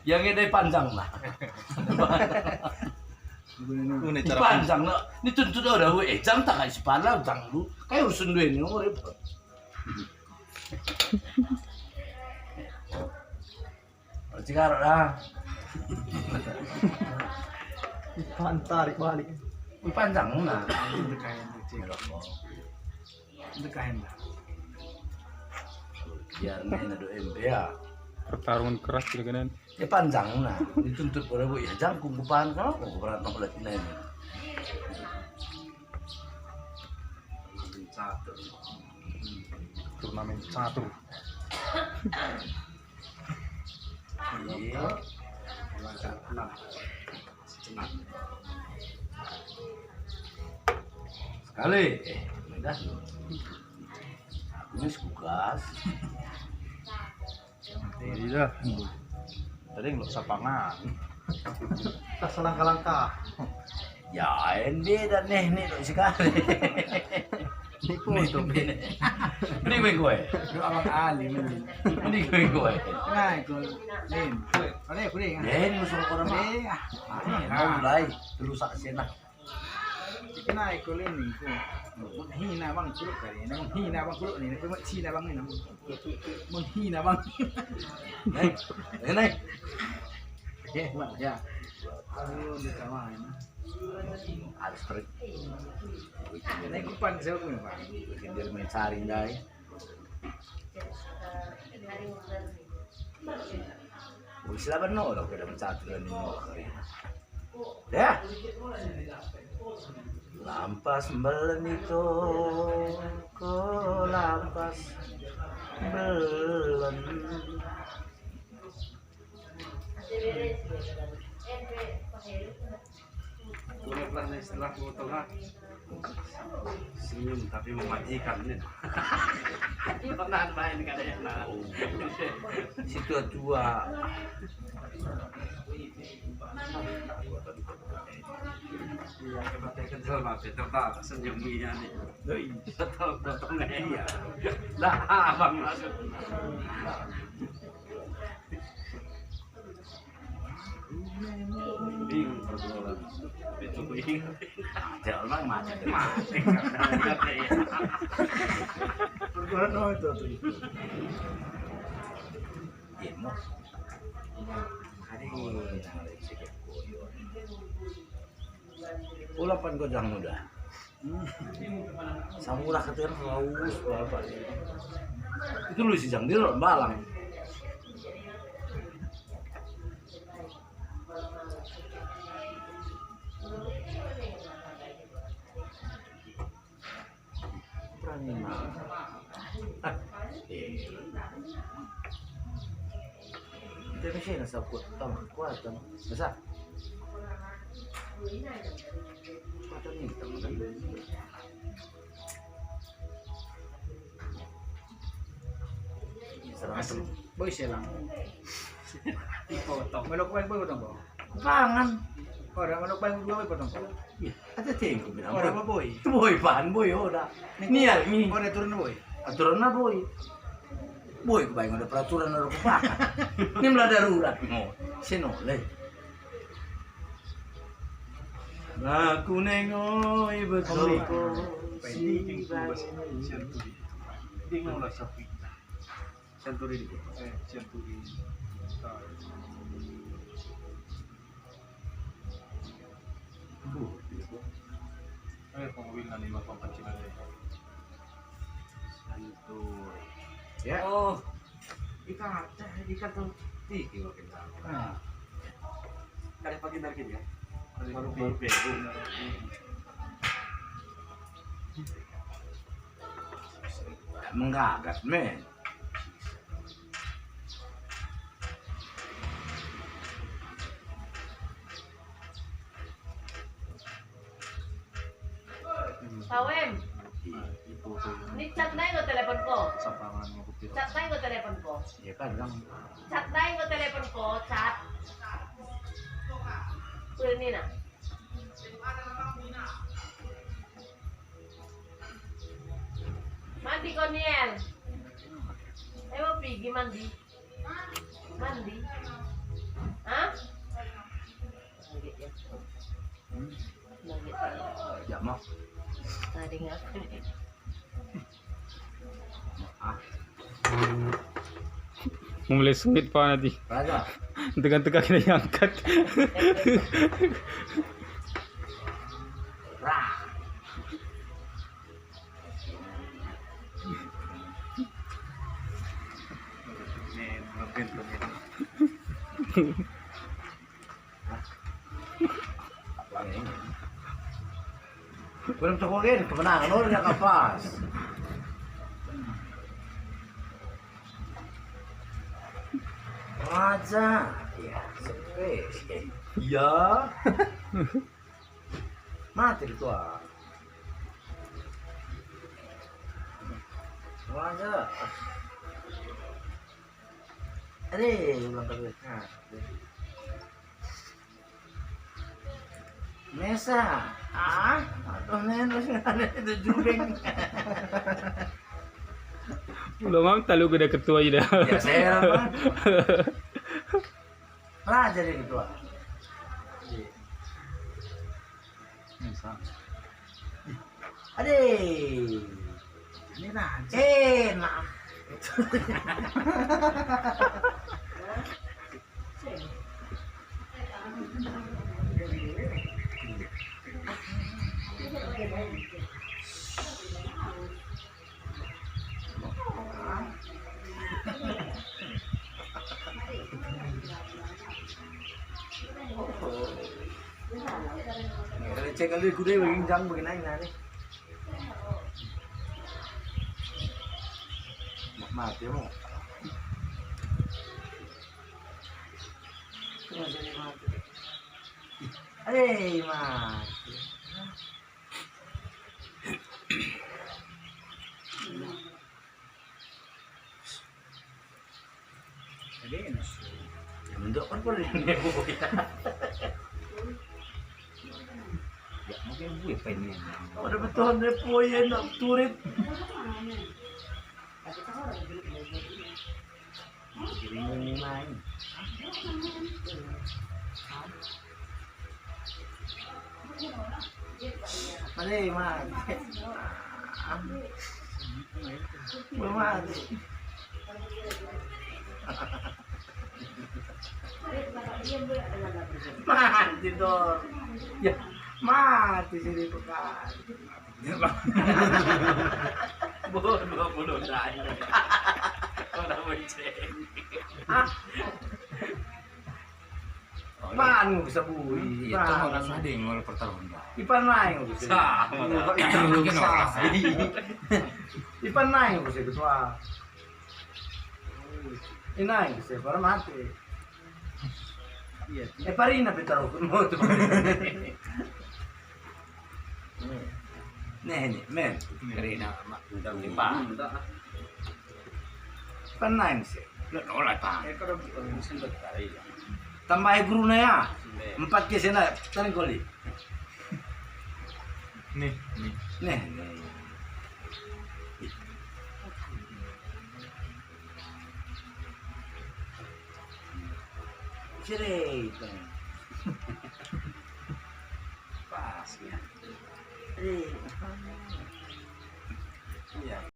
Yang ini panjang lah. Panjang lah. Ini tuntut ada jam tak kasih pala jang lu. Kayak urusan dua ini ngomong repot. Cikarang lah. Tarik balik. Panjang lah. Dekahin lah. Biar main ada MB ya. Pertarungan keras gitu kan. Ya panjang lah. Dituntut pada bu ya jangkung kupahan kalau aku berat nak belat ini. Catur. Turnamen catur. Iya. Nah. Senang. Sekali. Udah. Ini kugas. Iya. Tadi nggak sapangan. Tak selangkah-langkah. Ya ini dan nih sekali. Ini foto. Ini gue. Itu abang Ali ini. Ini gue. Nah, itu Lin. Ada aku deh. Len musuh orang mah. Mulai dulu saksena. Nah, itu Lin itu. Menghina bang kuluk kali ini. Menghina bang kuluk ini. Itu menghina bang ini. Menghina bang. Naik. Ya. Aduh, dikamain. Harus terik. Naik kupan saya pun bang. Bikin dia main saring dai. Wis lah benar kalau kita mencaturan ini. Ya. Lampas belen itu ke lampas belen. Boleh pelan istilah fotonya. Senyum tapi mematikan nih. Pernah main kadang-kadang. Situ tua. Iya, kebatnya kental banget. Tertak senyumnya nih. Betul iya. Lah abang masuk. Bingung pergaulan. Itu bingung. Ada orang mati. Pergaulan oh itu. Demo. Hari Ulapan godang muda. Samurah ketir haus bapak. Itu lu si Jang dia balang. Berani mah. Kita bisa nasa kuat kan. Bisa. Kuatan ini teman. Asli. Boy silang. Dipotong. Melok bae boy potong, Bang. Pangan. Ora melok bae dua boy potong. Iya, ada tengku bilang. Ora apa boy? Boy pan boy udah. Nih ini. Ora turun boy. Aturan apa boy? Boy kebayang ada peraturan ada kepakan. Ini mulai darurat. Oh, sino leh. Aku nengoy betul ko Pending Senturi. Bingung lah sapi. Senturi di. Senturi. Pengubilan lima pampacilan Senturi. Ya. Oh. Ikan tuh tinggi kok kita. Nah, Kali pagi target ya. baru Menggagas men. Kawem, ini chat naik ke telepon ko. sapangan mo kupit. Chat naik ke telepon ko. Ya kan lang. Chat naik ke telepon ko. Chat. Ini na. Mandi ko Niel. Ayo pergi mandi. Mandi. Mau. Tadi ngapa? Mulai sulit pa nanti. Raja. Tengah-tengah kena diangkat. Rah. Nih, mampir tuh. Apa ini? Belum cokokin kemenangan udah nggak kapas. Raja. Ya, sepe. Iya. Mati itu ah. Raja. Ulang kali. Mesa. Aduh nenek ada itu jubeng. Udah mam talu gede ketua aja dah. Ya saya apa? Raja dia ketua. Bisa. Ade. Ini raja. Nah. Kalau cek kali kuda begini jang begini nih. Mati mau. Mati, mati. Jadi ini. Mendokan pun ini bu. Ya mungkin gue pengen. Ada betul ada poin nak turit. Jadi main. Mati, mati. Mati. Mati dong. Ya, mati sini pekan. Bodoh dah. Orang mencet. Man bisa bui. Itu orang sading orang pertarungan. Ipan naik bisa. Ipan naik bisa ketua. Inain bisa para mati. Iya. Parina petaro con molto. Nih, men. Karena mak udah lupa. Panain sih. Nolak pak. Kalau sempat kali. Tambah guru na ya. 4 kesi na. Tarin koli. Nih. Nih. Cerita. Pas ya. Iya.